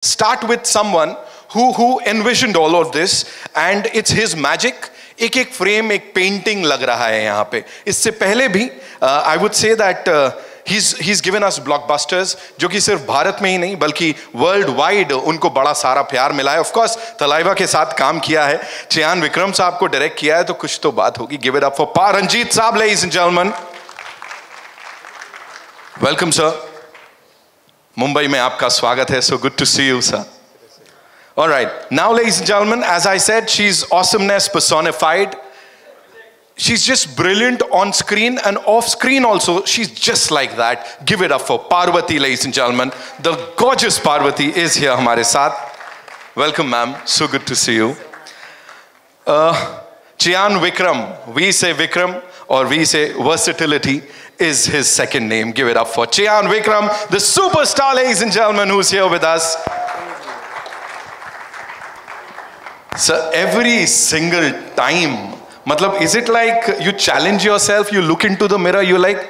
start with someone who envisioned all of this, and it's his magic. एक एक frame एक painting लग रहा है यहाँ पे. इससे पहले भी I would say that he's given us blockbusters जो कि सिर्फ भारत में ही नहीं बल्कि वर्ल्ड वाइड उनको बड़ा सारा प्यार मिला है. ऑफ कोर्स तलाइवा के साथ काम किया है, चियान विक्रम साहब को डायरेक्ट किया है, तो कुछ तो बात होगी. Give it up for Pa Ranjith साहब, ladies and gentleman. Welcome sir. Mumbai में आपका स्वागत है. So good to see you sir. All right, now ladies and gentlemen, as I said, she's awesomeness personified. She's just brilliant on screen and off screen also. She's just like that. Give it up for Parvati, ladies and gentlemen. The gorgeous Parvati is here हमारे साथ. Welcome ma'am, so good to see you. Chiyan Vikram, we say Vikram or we say versatility is his second name. Give it up for Chiyan Vikram, the superstar, ladies and gentlemen, who's here with us. So every single time, मतलब is it like you challenge yourself, you look into the mirror, you're like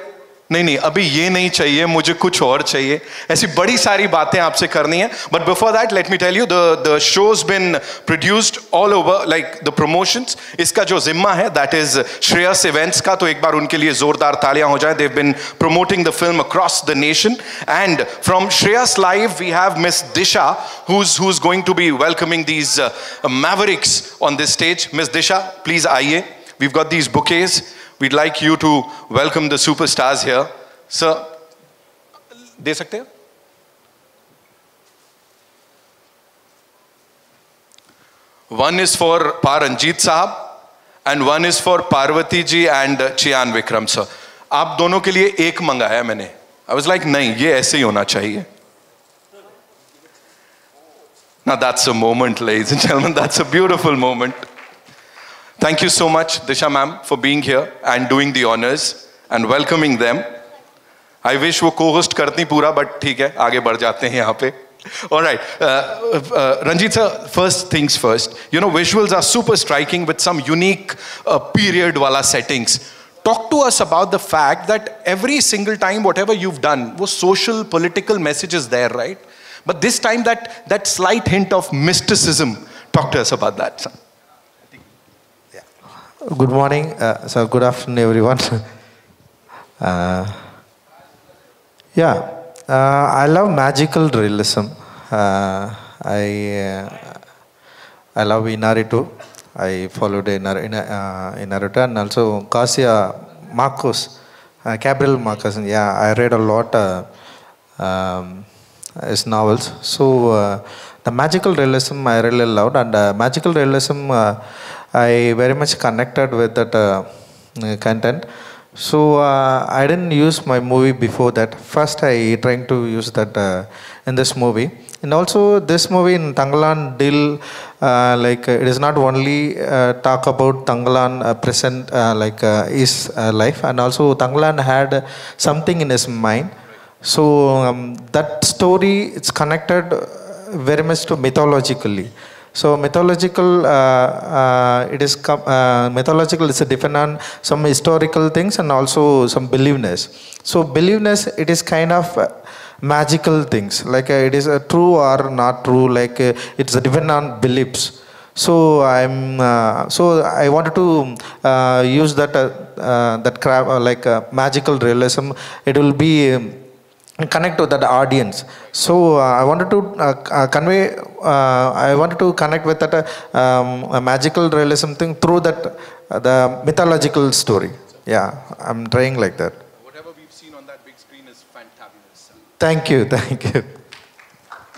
नहीं अभी ये नहीं चाहिए, मुझे कुछ और चाहिए. ऐसी बड़ी सारी बातें आपसे करनी है. But before that, let me tell you, the show's been produced all over, like the promotions. इसका जो जिम्मा है, that is Shreyas Events का, तो एक बार उनके लिए जोरदार तालियां हो जाए. They've been promoting the film across the nation. And from Shreyas Live, we have Miss Disha, who's going to be welcoming these mavericks on this stage. Miss Disha, please आइए. We've got these bouquets. We'd like you to welcome the superstars here. Sir, दे सकते हैं? One is for Pa Ranjit Sahab and one is for Parvati ji and Chiyan Vikram sir. आप दोनों के लिए एक मंगाया मैंने. I was like नहीं, ये ऐसे ही होना चाहिए. Now that's a moment, ladies and gentlemen. That's a beautiful moment. Thank you so much, Disha ma'am, for being here and doing the honors and welcoming them. I wish वो co-host करती पूरा, but ठीक है, आगे बढ़ जाते हैं यहाँ पे. All right, Ranjit sir, first things first. You know, visuals are super striking with some unique period wala settings. Talk to us about the fact that every single time, whatever you've done, वो social, political message is there, right? But this time, that slight hint of mysticism. Talk to us about that, sir. Good morning, so good afternoon everyone. I love magical realism. I love Inarritu. I followed Inarritu and also Garcia Marcos, Gabriel Marcos. Yeah, I read a lot his novels. So the magical realism I really loved, and magical realism I very much connected with that content. So I didn't use my movie before that. First I trying to use that in this movie. And also this movie in Tangalan Dil, it is not only talk about Tangalan present his life, and also Tangalan had something in his mind. So that story, it's connected very much to mythologically. So mythological, mythological is depend on some historical things and also some beliefness. So beliefness, it is kind of magical things, like it is true or not true, like it's depend on beliefs. So I wanted to use that magical realism. It will be connect to that audience. So I wanted to convey. I wanted to connect with that a magical realism thing through that the mythological story. Yeah, I'm trying like that. Whatever we've seen on that big screen is fantabulous. Thank you, thank you.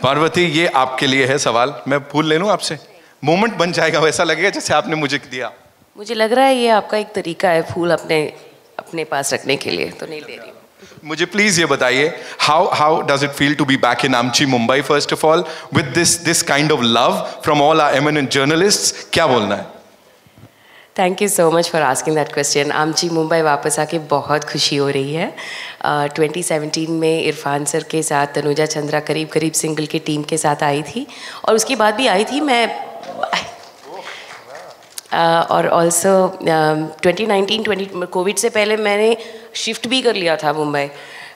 Parvati, ये आपके लिए है सवाल. मैं फूल ले लूं आपसे? Moment बन जाएगा, वैसा लगेगा जैसे आपने मुझे दिया. मुझे लग रहा है ये आपका एक तरीका है फूल अपने पास रखने के लिए, तो नहीं दे रही. मुझे प्लीज ये बताइए, how does it feel to be back in Amchi, Mumbai, first of all, with this kind of love from all our eminent journalists? क्या बोलना है? Thank you so much for asking that question. आमची मुंबई वापस आके बहुत खुशी हो रही है. 2017 में इरफान सर के साथ तनुजा चंद्रा करीब सिंगल की टीम के साथ आई थी, और उसके बाद भी आई थी मैं. और ऑल्सो 2019 कोविड से पहले मैंने शिफ्ट भी कर लिया था मुंबई.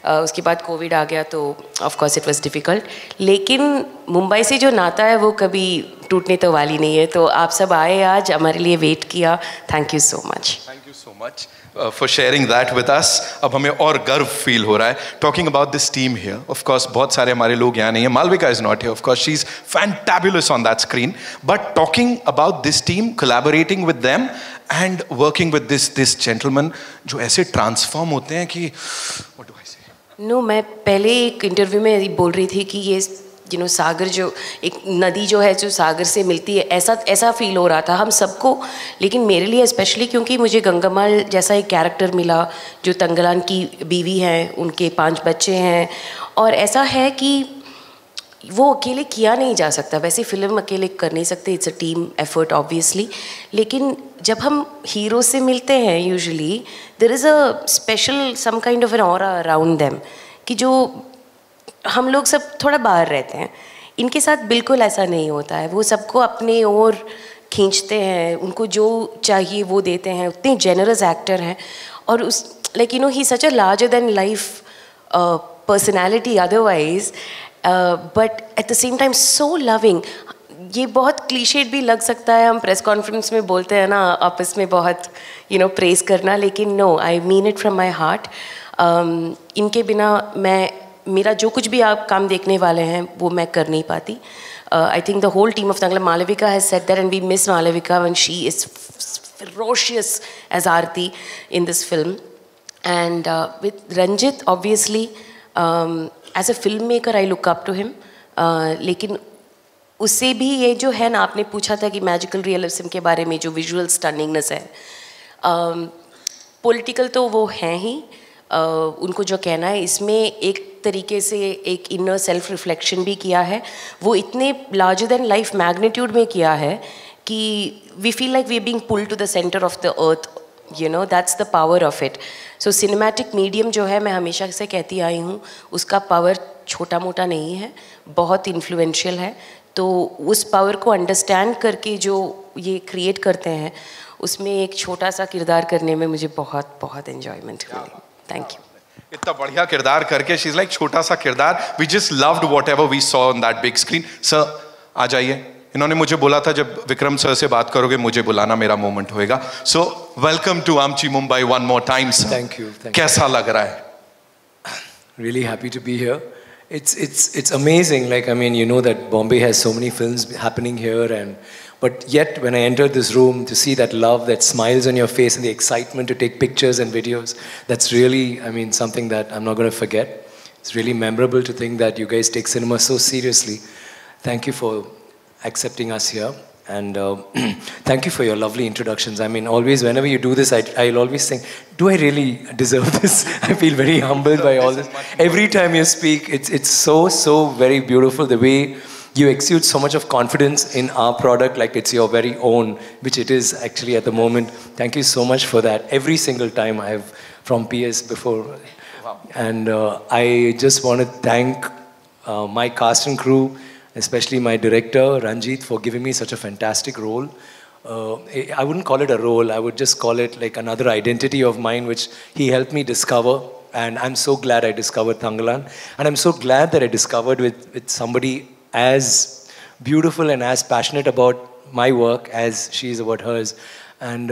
उसके बाद कोविड आ गया तो of course it was difficult, लेकिन मुंबई से जो नाता है वो कभी टूटने तो वाली नहीं है। तो आप सब आए आज, हमारे लिए वेट किया, thank you so much. Thank you so much for sharing that with us. अब हमें और गर्व फील हो रहा है talking about this team here. Of course बहुत सारे हमारे लोग यहाँ नहीं है, Malvika is not here, of course she is fantabulous on that screen, but talking about this team, collaborating with them and working with this gentleman जो ऐसे transform होते हैं कि व्हाट डू आई से। नो, मैं पहले एक इंटरव्यू में बोल रही थी कि ये सागर जो एक नदी जो है जो सागर से मिलती है, ऐसा फील हो रहा था हम सबको। लेकिन मेरे लिए स्पेशली क्योंकि मुझे गंगामाल जैसा एक कैरेक्टर मिला जो तंगलान की बीवी हैं, उनके 5 बच्चे हैं, और ऐसा है कि वो अकेले किया नहीं जा सकता। वैसे फिल्म अकेले कर नहीं सकते, it's a team effort obviously, लेकिन जब हम हीरो से मिलते हैं usually there is a special some kind of an aura around them, कि जो हम लोग सब थोड़ा बाहर रहते हैं। इनके साथ बिल्कुल ऐसा नहीं होता है, वो सबको अपने ओर खींचते हैं, उनको जो चाहिए वो देते हैं, उतने जेनरस एक्टर हैं। और उस like you know he such a larger than life personality otherwise, but at the same time so loving. ये बहुत क्लीशेड भी लग सकता है, हम प्रेस कॉन्फ्रेंस में बोलते हैं ना आपस में बहुत प्रेस करना, लेकिन no, I mean it from my heart. इनके बिना मेरा जो कुछ भी आप काम देखने वाले हैं वो मैं कर नहीं पाती। I think the whole team of Tangla, Malavika has said that, and we miss Malavika when she is ferocious as Aarti in this film. And with Ranjit, obviously, as a filmmaker, I look up to him. लेकिन उससे भी ये जो है ना, आपने पूछा था कि मैजिकल रियलिज्म के बारे में, जो विजुअल स्टनिंगनेस है, पॉलिटिकल तो वो हैं ही, उनको जो कहना है इसमें एक तरीके से एक इनर सेल्फ रिफ्लेक्शन भी किया है। वो इतने लार्जर देन लाइफ मैग्नीट्यूड में किया है कि we feel like we are being pulled to the centre of the earth, that's the power of it. So cinematic medium जो है, मैं हमेशा से कहती आई हूँ, उसका पावर छोटा मोटा नहीं है, बहुत इन्फ्लुएंशियल है। तो उस पावर को अंडरस्टैंड करके जो ये क्रिएट करते हैं, उसमें एक छोटा सा किरदार करने में मुझे बहुत बहुत एन्जॉयमेंट मिली। Thank you. इतना बढ़िया किरदार करके, शी इज लाइक छोटा सा किरदार, we just loved whatever we saw on that big screen. Sir आ जाइए, इन्होंने मुझे बोला था जब विक्रम सर से बात करोगे मुझे बुलाना, मेरा मोमेंट होएगा। सो वेलकम टू आमची Mumbai one more time sir. Thank you. कैसा लग रहा है? Really happy to be here. It's amazing. Like, I mean, you know that Bombay has so many films happening here, but yet when I entered this room, to see that love, that smiles on your face, and the excitement to take pictures and videos, that's really, I mean, something that I'm not going to forget. It's really memorable to think that you guys take cinema so seriously. Thank you for accepting us here. And thank you for your lovely introductions. I mean, always, whenever you do this, I'll always think, do I really deserve this? I feel very humbled by all this. Every time you speak, it's so very beautiful, the way you exude so much of confidence in our product, like it's your very own, which it is actually at the moment. Thank you so much for that. Every single time I have from PS before. Wow. And I just want to thank my cast and crew, especially my director, Ranjit, for giving me such a fantastic role. I wouldn't call it a role, I would just call it like another identity of mine, which he helped me discover. And I'm so glad I discovered Tanglan. And I'm so glad that I discovered with somebody as beautiful and as passionate about my work as she is about hers. And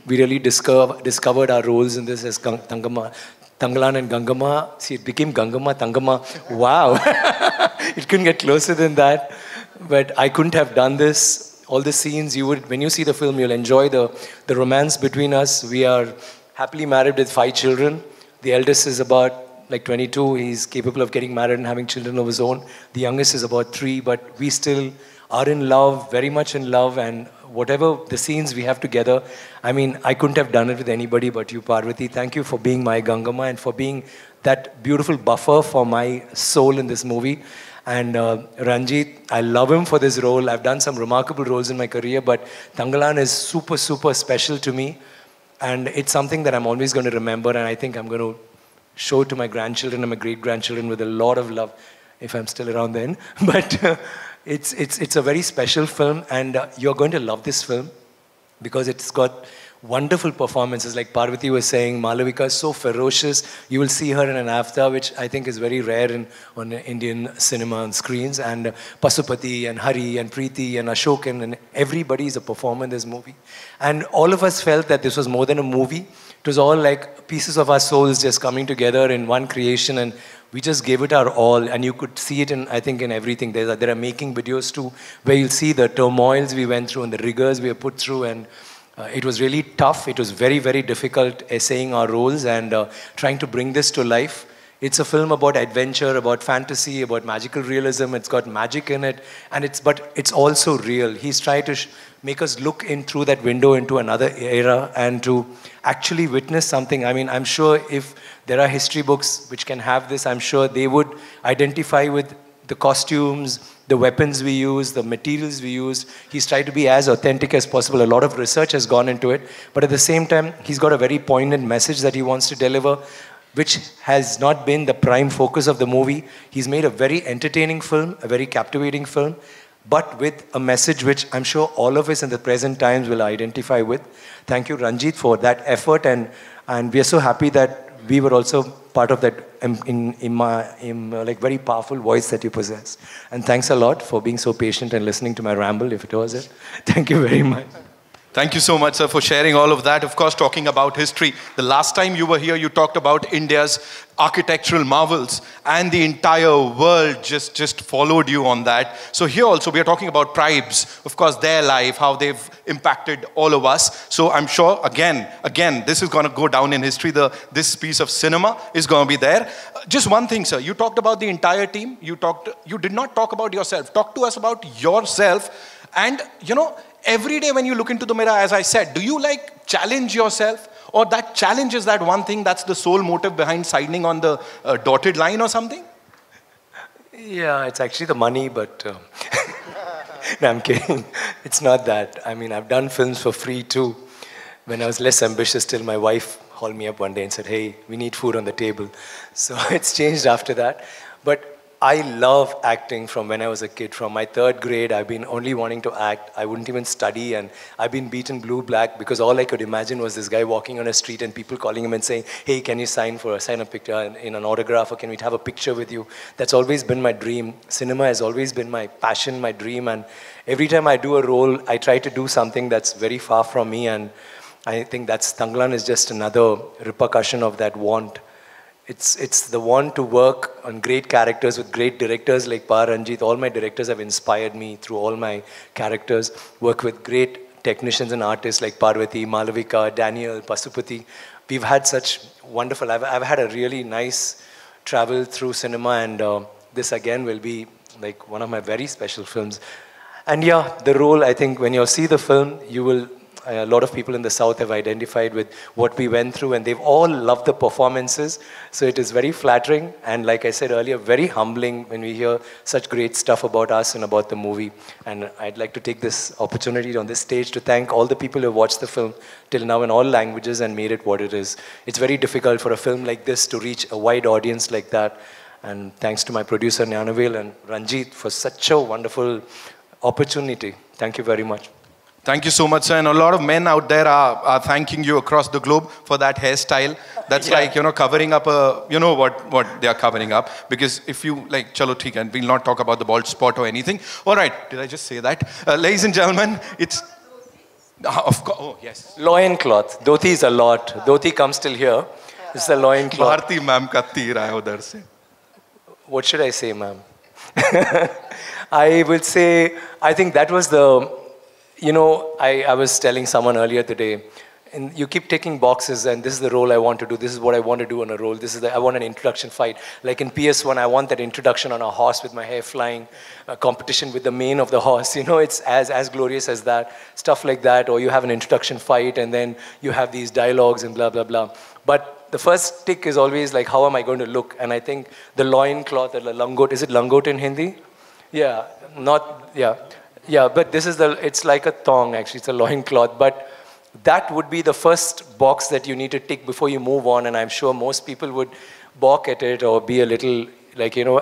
we really discovered our roles in this as Tanglan and Gangama. See, it became Gangama, Tangama. Wow. It couldn't get closer than that. But I couldn't have done this. All the scenes, when you see the film, you'll enjoy the romance between us. We are happily married with 5 children. The eldest is about like 22. He's capable of getting married and having children of his own. The youngest is about 3, but we still are in love, very much in love. And whatever the scenes we have together, I mean, I couldn't have done it with anybody but you, Parvati. Thank you for being my Gangama and for being that beautiful buffer for my soul in this movie. And Ranjit, I love him for this role. I've done some remarkable roles in my career, but Tanglan is super special to me. And it's something that I'm always going to remember, and I think I'm going to show to my grandchildren and my great-grandchildren with a lot of love, if I'm still around then. But it's a very special film, and you're going to love this film because it's got wonderful performances. Like Parvati was saying, Malavika is so ferocious. You will see her in an avatar, which I think is very rare on Indian cinema on screens. And Pasupati and Hari and Preeti and Ashokan and everybody is a performer in this movie. And all of us felt that this was more than a movie. It was all like pieces of our souls just coming together in one creation, and we just gave it our all. And you could see it in, I think, in everything. There are making videos too, where you'll see the turmoils we went through and the rigors we were put through. And it was really tough. It was very, very difficult essaying our roles and trying to bring this to life. It's a film about adventure, about fantasy, about magical realism. It's got magic in it, but it's also real. He's trying to make us look in through that window into another era and to actually witness something. I mean, I'm sure if there are history books which can have this, I'm sure they would identify with the costumes, the weapons we use, the materials we use. He's tried to be as authentic as possible. A lot of research has gone into it, but at the same time, he's got a very poignant message that he wants to deliver, which has not been the prime focus of the movie. He's made a very entertaining film, a very captivating film, but with a message which I'm sure all of us in the present times will identify with. Thank you, Ranjit, for that effort, and we are so happy that we were also part of that like very powerful voice that you possess. And thanks a lot for being so patient and listening to my ramble, if it was it. Thank you very much. Thank you so much, sir, for sharing all of that. Of course, talking about history. The last time you were here, you talked about India's architectural marvels, and the entire world just followed you on that. So here also, we are talking about tribes, of course, their life, how they've impacted all of us. So I'm sure, again, this is going to go down in history. This piece of cinema is going to be there. Just one thing, sir. You talked about the entire team. You did not talk about yourself. Talk to us about yourself. And, every day when you look into the mirror, as I said, do you like challenge yourself? Or that challenge is that one thing that's the sole motive behind signing on the dotted line or something? Yeah, it's actually the money, but no, I'm kidding. It's not that. I mean, I've done films for free too. When I was less ambitious, till my wife called me up one day and said, hey, we need food on the table. So it's changed after that. But I love acting from when I was a kid. From my 3rd grade, I've been only wanting to act. I wouldn't even study, and I've been beaten blue-black because all I could imagine was this guy walking on a street and people calling him and saying, hey, can you sign a picture in an autograph, or can we have a picture with you? That's always been my dream. Cinema has always been my passion, my dream, and every time I do a role, I try to do something that's very far from me, and I think that's Tanglan is just another repercussion of that want. It's the want to work on great characters with great directors like Pa Ranjit. All my directors have inspired me through all my characters. Work with great technicians and artists like Parvati, Malavika, Daniel, Pasupati. We've had such wonderful... I've had a really nice travel through cinema, and this again will be like one of my very special films. And yeah, the role, I think when you'll see the film, you will... A lot of people in the South have identified with what we went through, and they've all loved the performances. So it is very flattering, and like I said earlier, very humbling when we hear such great stuff about us and about the movie. And I'd like to take this opportunity on this stage to thank all the people who have watched the film till now in all languages and made it what it is. It's very difficult for a film like this to reach a wide audience like that. And thanks to my producer Nyanavel and Ranjit for such a wonderful opportunity. Thank you very much. Thank you so much, sir. And a lot of men out there are thanking you across the globe for that hairstyle. That's like, covering up what they are covering up. Because if you, like, chalo theek hai, we'll not talk about the bald spot or anything. All right, did I just say that? Ladies and gentlemen, it's... of course, oh, yes. Loin cloth. Dhoti is a lot. Dhoti comes till here. It's a loin cloth. Bharti ma'am ka teer aaya udhar se. What should I say, ma'am? I would say, I think that was the... I was telling someone earlier today, and you keep taking boxes, and this is the role I want to do, this is what I want to do on a role, I want an introduction fight. Like in PS1, I want that introduction on a horse with my hair flying, a competition with the mane of the horse, it's as glorious as that, stuff like that, or you have an introduction fight, and then you have these dialogues and blah, blah, blah. But the first tick is always like, how am I going to look? And I think the loincloth, or the langot, is it langot in Hindi? Yeah, Yeah, but it's like a thong actually, it's a loincloth. But that would be the first box that you need to tick before you move on, and I'm sure most people would balk at it or be a little,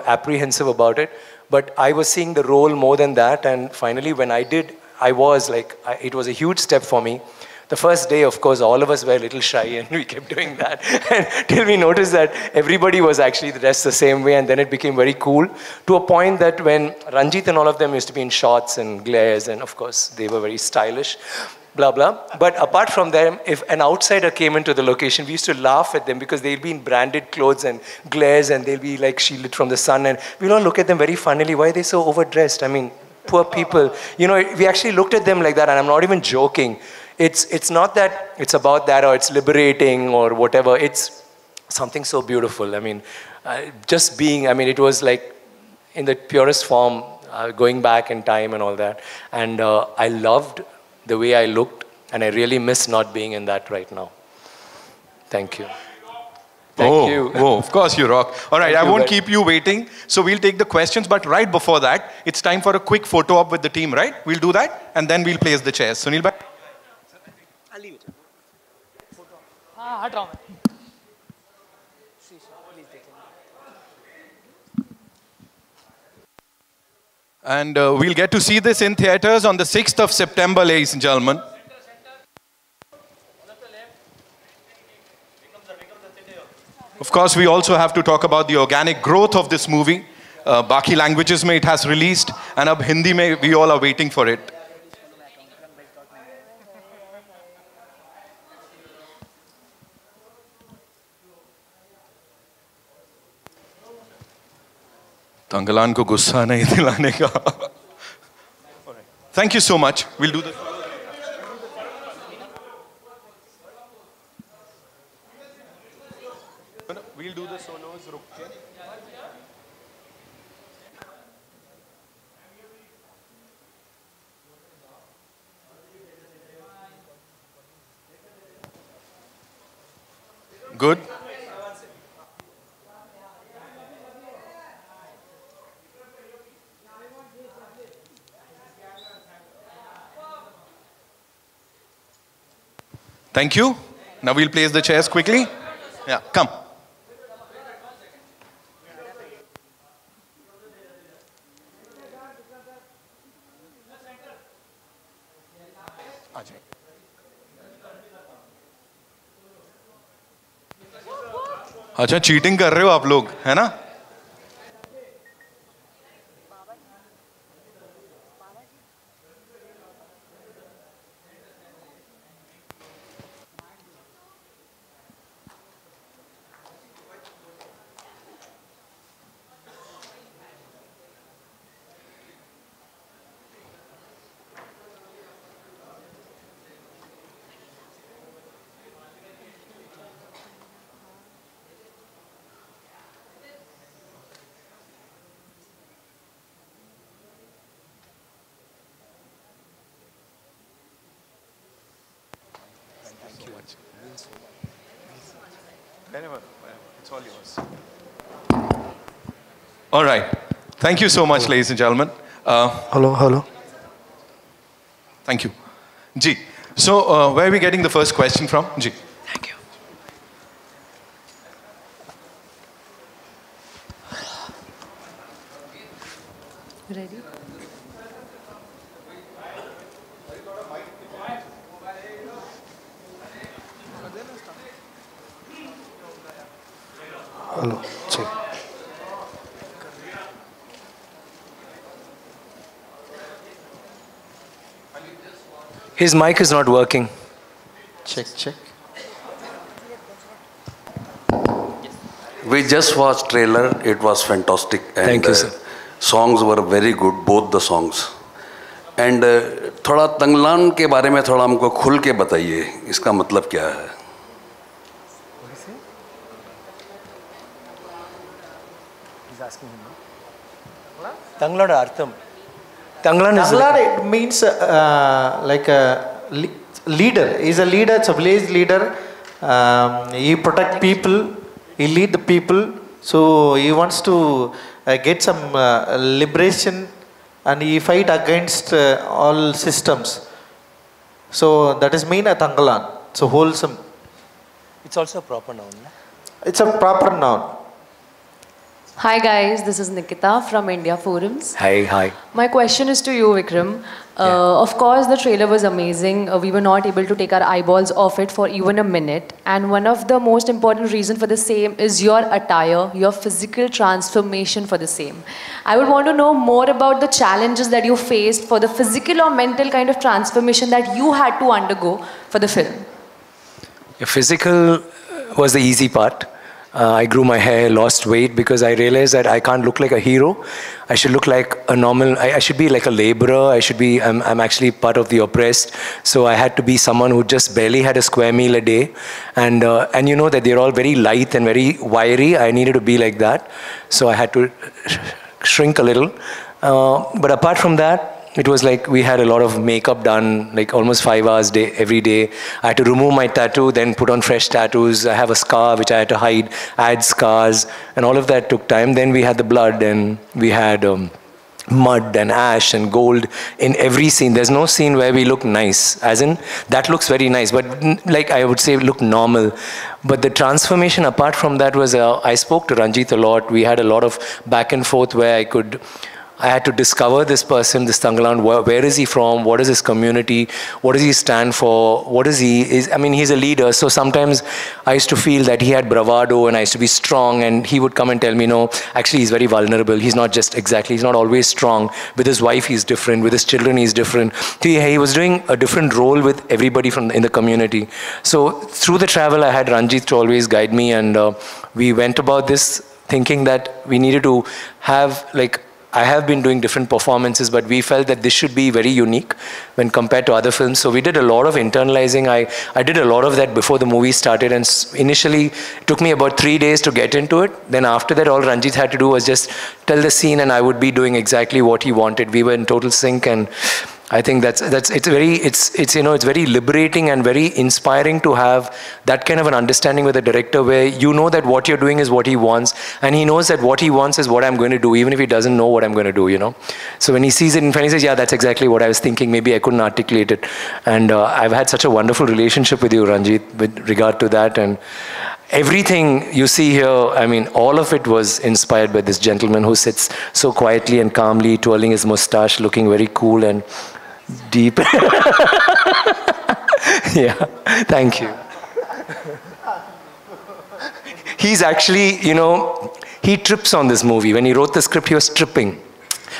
apprehensive about it. But I was seeing the role more than that, and finally when I did, it was a huge step for me The first day, of course, all of us were a little shy and we kept doing that until we noticed that everybody was actually dressed the same way, and then it became very cool to a point that when Ranjit and all of them used to be in shorts and glares, and of course they were very stylish, blah, blah. But apart from them, if an outsider came into the location, we used to laugh at them because they'll be in branded clothes and glares, and they'll be like shielded from the sun, and we'll all look at them very funnily. Why are they so overdressed? I mean, poor people. You know, we actually looked at them like that, and I'm not even joking. It's not that it's about that or it's liberating or whatever. It's something so beautiful. I mean, just being, I mean, it was like in the purest form, going back in time and all that. And I loved the way I looked, and I really miss not being in that right now. Thank you. Thank you. Oh, of course you rock. All right, I won't keep you waiting. So we'll take the questions, but right before that, it's time for a quick photo op with the team, right? We'll do that, and then we'll place the chairs. Sunil bhai? I'll leave it. हाँ, हट रहा हूँ मैं. And we'll get to see this in theaters on the 6th of September, ladies and gentlemen. Of course, we also have to talk about the organic growth of this movie. Baki languages mein it has released, and ab Hindi mein we all are waiting for it. Tangalan ko gussa nahi dilane ka. Thank you so much. We'll do this. We'll do the solos. Good. Thank you. Now we'll place the chairs quickly. Yeah, come. अच्छा cheating कर रहे हो आप लोग, है ना? Whenever, it's all yours. All right. Thank you so much, ladies and gentlemen. Hello. Thank you. Ji. So, where are we getting the first question from? Ji. Thank you. Ready? Hello. Check. His mic is not working. Check. We just watched trailer. It was fantastic. And Thank you, sir. Songs were very good, both the songs. And थोड़ा तंगलान के बारे में थोड़ा हमको खुल के बताइए. इसका मतलब क्या है? Tanglan Artham. Tanglan is Tanglan, it means like a leader. He's a leader, it's a village leader. He protect people, he lead the people. So he wants to get some liberation, and he fight against all systems. So that is mean a Tanglan. So wholesome. It's also a proper noun. It's a proper noun. Hi guys, this is Nikita from India Forums. Hi, hi. My question is to you, Vikram. Of course, the trailer was amazing. We were not able to take our eyeballs off it for even a minute. And one of the most important reasons for the same is your attire, your physical transformation for the same. I would want to know more about the challenges that you faced for the physical or mental kind of transformation that you had to undergo for the film. Physical was the easy part. I grew my hair, lost weight because I realized that I can't look like a hero. I should look like a normal, I should be like a laborer. I'm actually part of the oppressed. So I had to be someone who just barely had a square meal a day. And you know that they're all very light and very wiry. I needed to be like that. So I had to shrink a little. But apart from that, it was like we had a lot of makeup done, like almost 5 hours every day. I had to remove my tattoo, then put on fresh tattoos. I have a scar which I had to hide, add scars, and all of that took time. Then we had the blood, and we had mud and ash and gold in every scene. There's no scene where we look nice, as in that looks very nice, but like I would say look normal. But the transformation apart from that was, I spoke to Ranjit a lot. We had a lot of back and forth where I had to discover this person, this Tangalan, where is he from, what is his community, what does he stand for, I mean, he's a leader, so sometimes I used to feel that he had bravado and I used to be strong, and he would come and tell me, no, actually he's very vulnerable, he's not always strong. With his wife he's different, with his children he's different. He was doing a different role with everybody in the community. So through the travel I had Ranjit to always guide me, and we went about this thinking that we needed to have, like, I have been doing different performances, but we felt that this should be very unique when compared to other films. So we did a lot of internalizing. I did a lot of that before the movie started, and initially it took me about 3 days to get into it. Then after that, all Ranjit had to do was just tell the scene, and I would be doing exactly what he wanted. We were in total sync, and I think it's very liberating and very inspiring to have that kind of an understanding with a director where you know that what you're doing is what he wants, and he knows that what he wants is what I'm going to do, even if he doesn't know what I'm going to do, you know. So when he sees it in front, he says, yeah, that's exactly what I was thinking. Maybe I couldn't articulate it. And I've had such a wonderful relationship with you, Ranjit, with regard to that. And everything you see here, I mean, all of it was inspired by this gentleman who sits so quietly and calmly, twirling his mustache, looking very cool and deep. Yeah, thank you. He's actually, you know, he trips on this movie. When he wrote the script, he was tripping.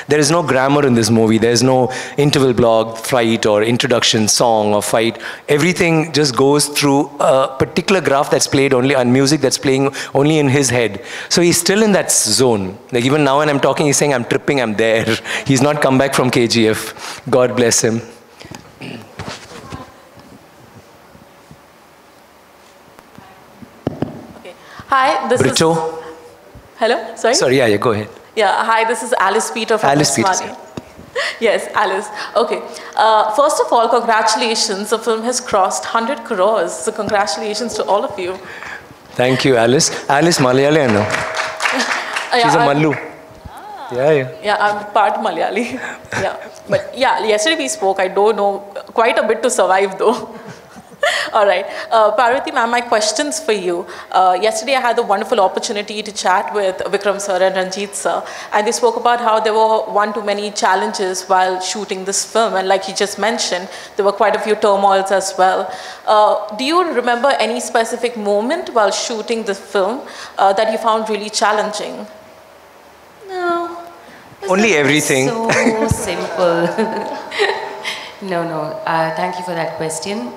There is no grammar in this movie. There's no interval block, fight, or introduction, song, or fight. Everything just goes through a particular graph that's played only, and music that's playing only in his head. So he's still in that zone. Like even now when I'm talking, he's saying, I'm tripping, I'm there. He's not come back from KGF. God bless him. Okay. Hi, this Brito. is... Hello? Sorry? Sorry, yeah, go ahead. Yeah, hi, this is Alice Peter from Alice Peter. Yes, Alice. Okay. First of all, congratulations. The film has crossed 100 crores. So congratulations to all of you. Thank you, Alice. Alice Malayali, I know. She's a Mallu. Yeah. Yeah, I'm part Malayali. Yeah. But yeah, yesterday we spoke. I don't know quite a bit to survive though. All right. Parvati ma'am, my questions for you. Yesterday I had the wonderful opportunity to chat with Vikram sir and Ranjit sir, and they spoke about how there were one too many challenges while shooting this film, and like you just mentioned, there were quite a few turmoils as well. Do you remember any specific moment while shooting the film that you found really challenging? No. Only everything. So simple. No. Thank you for that question.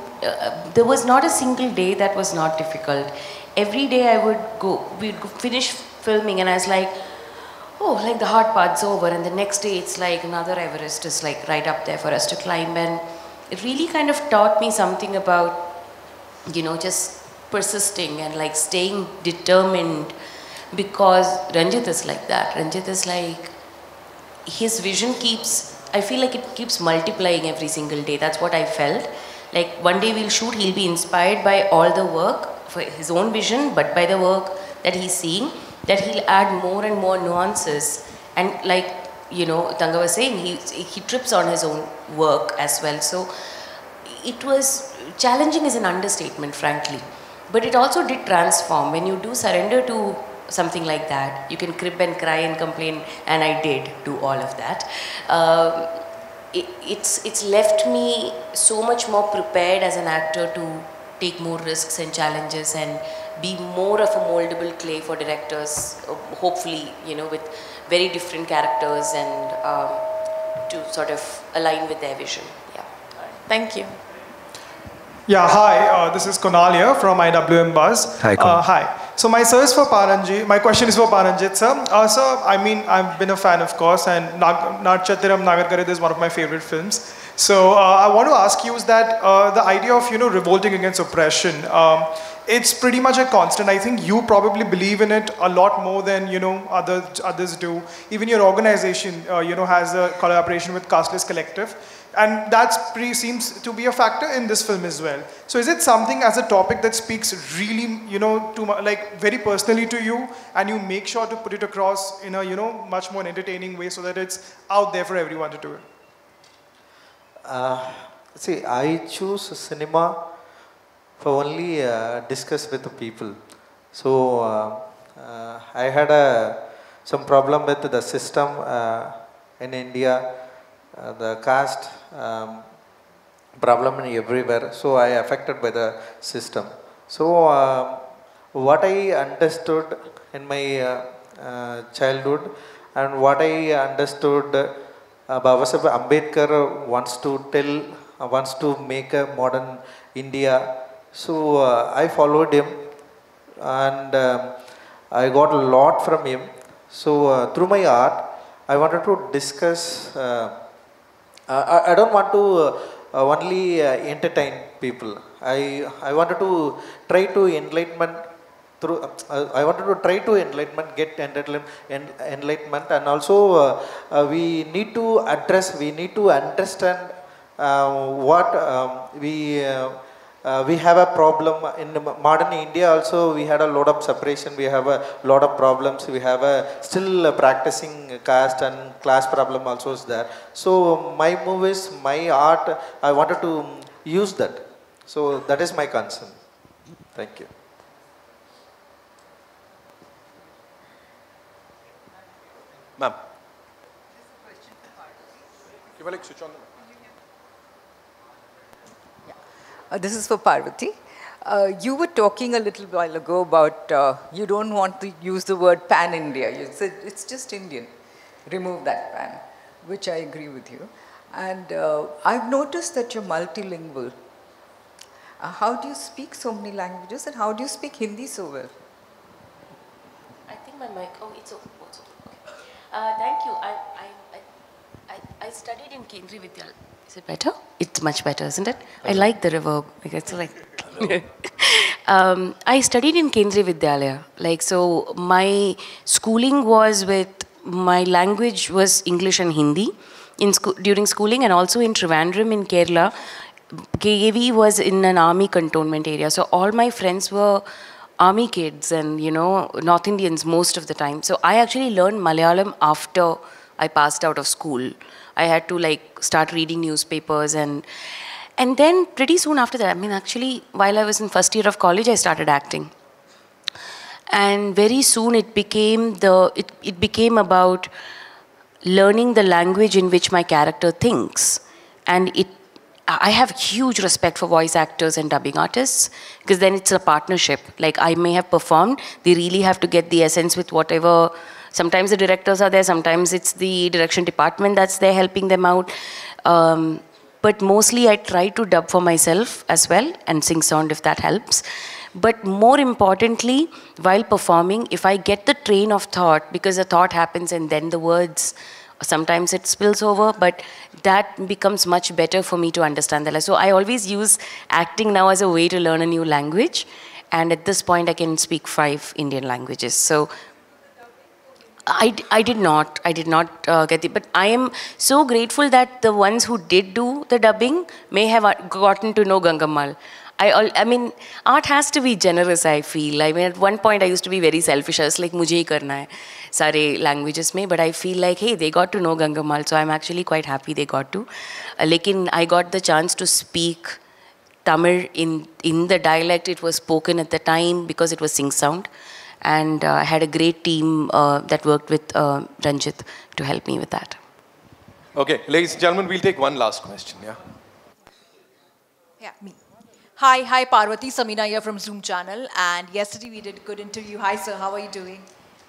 There was not a single day that was not difficult. Every day we'd finish filming and I was like, oh, like the hard part's over, and the next day it's like another Everest is like right up there for us to climb. And it really kind of taught me something about, you know, just persisting and like staying determined, because Ranjit is like that. Ranjit is like, his vision I feel like it keeps multiplying every single day. That's what I felt. Like one day we'll shoot, he'll be inspired by all the work for his own vision, but by the work that he's seeing, that he'll add more and more nuances. And like, you know, Tanga was saying, he trips on his own work as well. So it was challenging is an understatement, frankly. But it also did transform. When you do surrender to something like that. You can crib and cry and complain, and I did do all of that. It's left me so much more prepared as an actor to take more risks and challenges and be more of a moldable clay for directors, hopefully, with very different characters and to sort of align with their vision. Yeah. Thank you. Yeah, hi, this is Kunal here from IWM Buzz. Hi, Kunal. Hi. So my question is for Paranjit sir. Sir, I mean, I've been a fan, of course, and Natchathiram Nagarkare is one of my favorite films. So I want to ask you is that the idea of, revolting against oppression, it's pretty much a constant. I think you probably believe in it a lot more than, others do. Even your organization, has a collaboration with Casteless Collective. And that seems to be a factor in this film as well. So is it something as a topic that speaks really, very personally to you, and you make sure to put it across in a, much more entertaining way so that it's out there for everyone to do it? See, I choose cinema for only discuss with the people. So I had some problem with the system in India. The caste problem everywhere, so I affected by the system. So what I understood in my childhood and what I understood Babasaheb Ambedkar wants to make a modern India. So I followed him and I got a lot from him. So through my art, I wanted to discuss I don't want to only entertain people. I wanted to try to enlightenment through. I wanted to try to get enlightenment, and also we need to address. We need to understand what we have a problem in modern India. Also, we had a lot of separation. We have a lot of problems. We have still practicing caste and class problem also is there. So my movies, my art, I wanted to use that. So that is my concern. Thank you. Ma'am. This is for Parvati. You were talking a little while ago about you don't want to use the word pan-India. You said it's just Indian. Remove that pan, which I agree with you. And I've noticed that you're multilingual. How do you speak so many languages, and how do you speak Hindi so well? I think my mic, it's okay. Thank you. I studied in Kendriya Vidyalaya. Is it better? It's much better, isn't it? I like the reverb. I studied in Kendriya Vidyalaya. So my schooling was my language was English and Hindi during schooling, and also in Trivandrum in Kerala. KAV was in an army cantonment area. So all my friends were army kids and, North Indians most of the time. So I actually learned Malayalam after I passed out of school. I had to start reading newspapers and then pretty soon after that, actually while I was in first year of college, I started acting. And very soon it became about learning the language in which my character thinks. And I have huge respect for voice actors and dubbing artists, because then it's a partnership. I may have performed, they really have to get the essence with whatever. Sometimes the directors are there, sometimes it's the direction department that's there helping them out. But mostly I try to dub for myself as well and sing sound if that helps. But more importantly, while performing, if I get the train of thought, because the thought happens and then the words, sometimes it spills over, but that becomes much better for me to understand that. So I always use acting now as a way to learn a new language. And at this point, I can speak 5 Indian languages. So I did not get it, but I am so grateful that the ones who did do the dubbing may have gotten to know Gangammal. I mean, art has to be generous, I feel. I mean, at one point I used to be very selfish. I was like, mujhe hi karna hai, sare languages mein. But I feel like, hey, they got to know Gangammal, so I'm actually quite happy they got to. Lekin I got the chance to speak Tamil in the dialect it was spoken at the time, because it was sing sound. and I had a great team that worked with Ranjit to help me with that. Okay, ladies and gentlemen, we'll take one last question. Yeah. Yeah, me. Hi, Parvati, Samina here from Zoom channel. And yesterday we did a good interview. Hi, sir, how are you doing?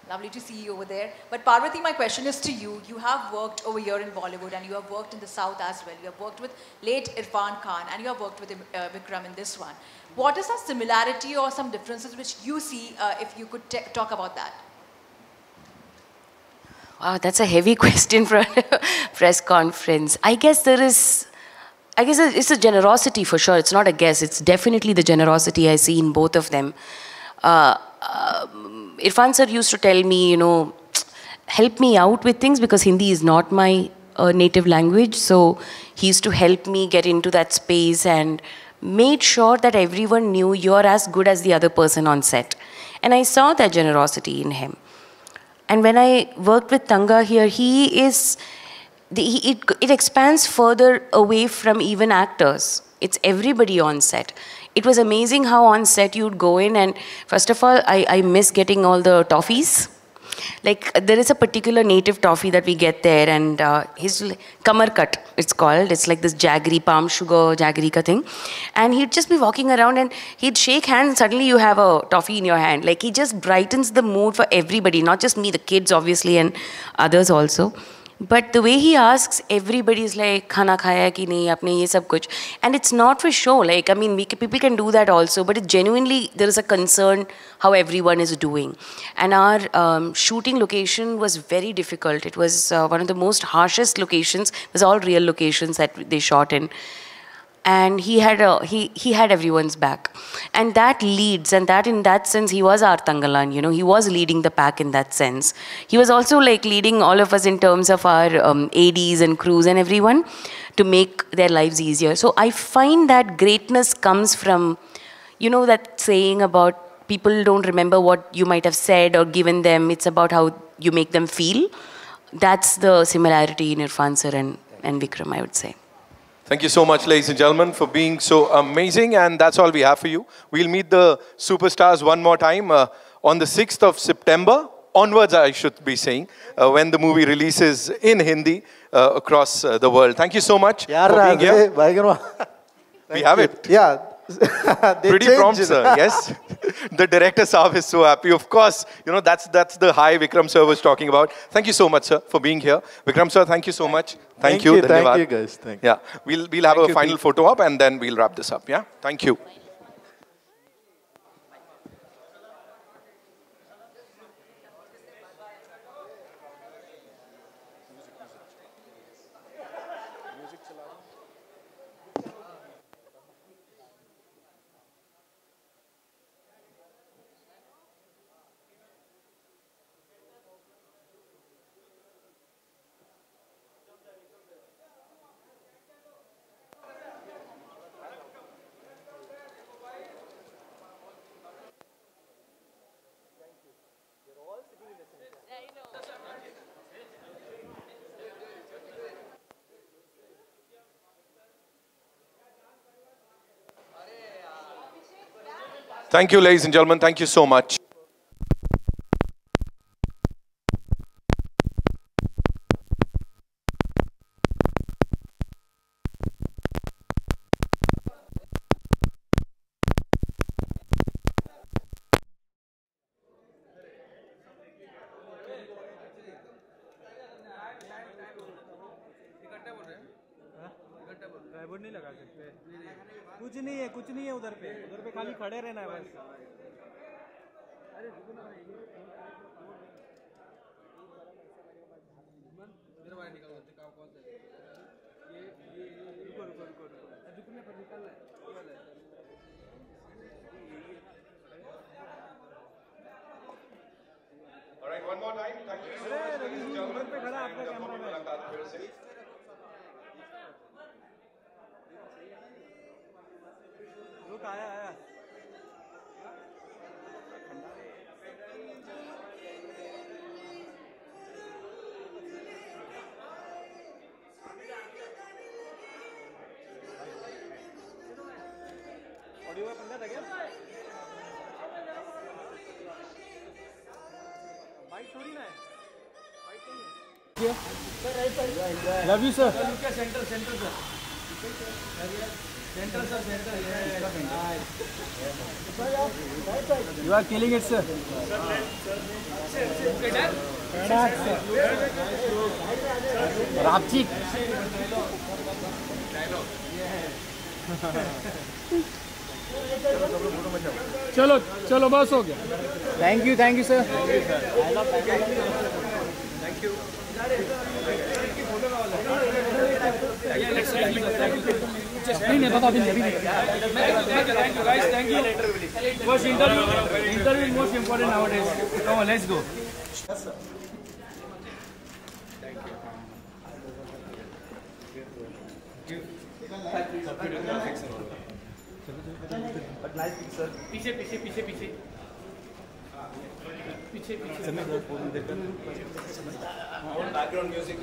Lovely to see you over there. But Parvati, my question is to you. You have worked over here in Bollywood and you have worked in the South as well. You have worked with late Irfan Khan and you have worked with Vikram in this one. What is the similarity or some differences which you see if you could talk about that? Wow, that's a heavy question for a press conference. I guess it's a generosity for sure. It's not a guess. It's definitely the generosity I see in both of them. Irfan sir used to tell me, help me out with things because Hindi is not my native language. So he used to help me get into that space and made sure that everyone knew you're as good as the other person on set. And I saw that generosity in him. And when I worked with Tanga here, it expands further away from even actors. It's everybody on set. It was amazing how on set you'd go in and first of all, I miss getting all the toffees. Like there is a particular native toffee that we get there and his kamar cut, it's called. It's like this jaggery, palm sugar jaggery ka thing. And he'd just be walking around and he'd shake hands and suddenly you have a toffee in your hand. Like he just brightens the mood for everybody, not just me, the kids obviously and others also. But the way he asks, everybody's like, khana khaya ki nahi, apne ye sab kuch. And it's not for show. Like, I mean, people can do that also, but it genuinely, there is a concern how everyone is doing. And our shooting location was very difficult. It was one of the most harshest locations. It was all real locations that they shot in. And he had everyone's back. And that leads, and that in that sense, he was our Tangalan, he was leading the pack in that sense. He was also like leading all of us in terms of our ADs and crews and everyone to make their lives easier. So I find that greatness comes from, that saying about people don't remember what you might have said or given them. It's about how you make them feel. That's the similarity in Irfan sir and Vikram, I would say. Thank you so much, ladies and gentlemen, for being so amazing. And that's all we have for you. We'll meet the superstars one more time on the 6th of September. Onwards, I should be saying, when the movie releases in Hindi across the world. Thank you so much for being here. We have it. Yeah. Pretty prompt, sir. Yes. The director Saab is so happy. Of course, that's the high Vikram sir was talking about. Thank you so much, sir, for being here. Vikram sir, thank you so much. Thank you. Thank you, guys. Thank you. Yeah. We'll have a final photo up and then we'll wrap this up. Yeah. Thank you. Thank you, ladies and gentlemen. Thank you so much. कुछ नहीं है उधर पे खाली खड़े रहना है बस All right, one more time. Thank you so much, ladies and gentlemen. आया ऑडियो में पंगा था क्या here. Love you, sir. Center, sir. Center, sir. You are killing it, sir. Rapchik. चलो बस हो गया. Thank you, sir. Thank you. नहीं बाबा अभी नहीं. Thank you guys, thank you. First interview is most important nowadays. Come on, let's go. पीछे background music